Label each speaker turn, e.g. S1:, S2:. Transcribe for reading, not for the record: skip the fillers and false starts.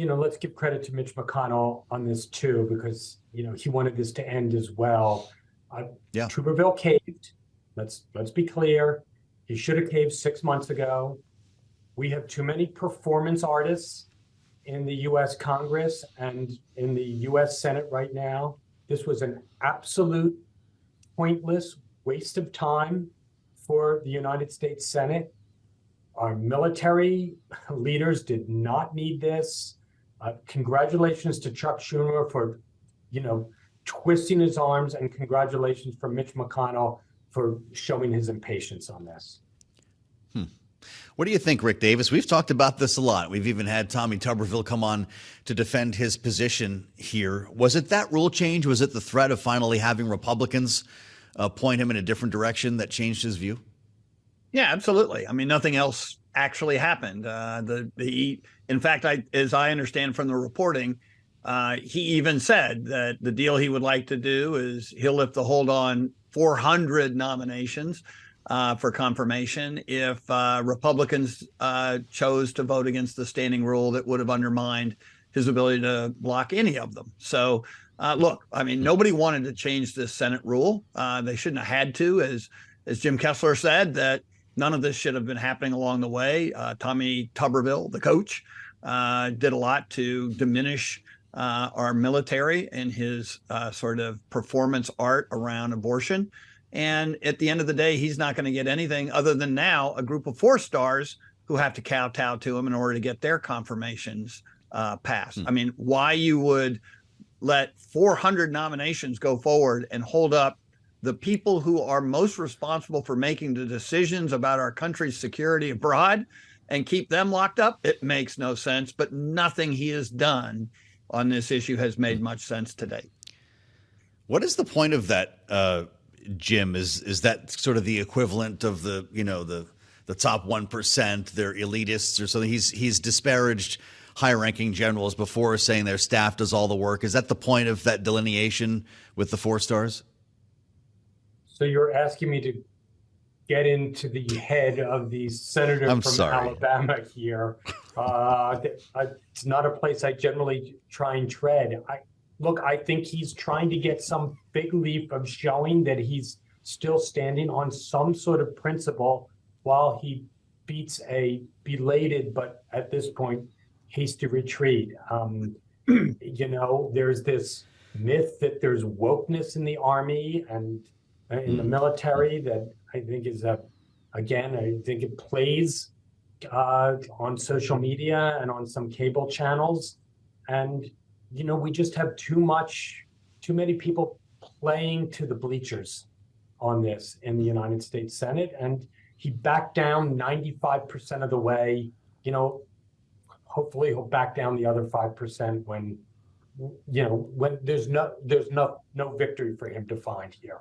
S1: let's give credit to Mitch McConnell on this too, because, he wanted this to end as well.
S2: Yeah.
S1: Tuberville caved. Let's be clear. He should have caved 6 months ago. We have too many performance artists in the U.S. Congress and in the U.S. Senate right now. This was an absolute pointless waste of time for the United States Senate. Our military leaders did not need this. Congratulations to Chuck Schumer for, twisting his arms, and congratulations for Mitch McConnell for showing his impatience on this.
S2: What do you think, Rick Davis? We've talked about this a lot. We've even had Tommy Tuberville come on to defend his position here. Was it that rule change? Was it the threat of finally having Republicans point him in a different direction that changed his view?
S3: Yeah, absolutely. I mean, nothing else actually happened. In fact, as I understand from the reporting, he even said that the deal he would like to do is he'll lift the hold on 400 nominations for confirmation if Republicans chose to vote against the standing rule that would have undermined his ability to block any of them. So, look, I mean, nobody wanted to change this Senate rule. They shouldn't have had to, as Jim Kessler said, that none of this should have been happening along the way. Tommy Tuberville, the coach, did a lot to diminish our military and his sort of performance art around abortion. And at the end of the day, he's not going to get anything other than now a group of 4 stars who have to kowtow to him in order to get their confirmations passed. I mean, why you would let 400 nominations go forward and hold up the people who are most responsible for making the decisions about our country's security abroad and keep them locked up, it makes no sense. But nothing he has done on this issue has made much sense to date.
S2: What is the point of that, Jim? Is that sort of the equivalent of the top 1%, they're elitists or something? He's disparaged high-ranking generals before, saying their staff does all the work. Is that the point of that delineation with the 4 stars?
S1: So you're asking me to get into the head of the senator from Alabama here. It's not a place I generally try and tread. I think he's trying to get some big leap of showing that he's still standing on some sort of principle while he beats a belated, but at this point, hasty retreat. There's this myth that there's wokeness in the Army and in the military that I think is I think it plays on social media and on some cable channels. And, we just have too many people playing to the bleachers on this in the United States Senate. And he backed down 95% of the way. Hopefully he'll back down the other 5% when there's no victory for him to find here.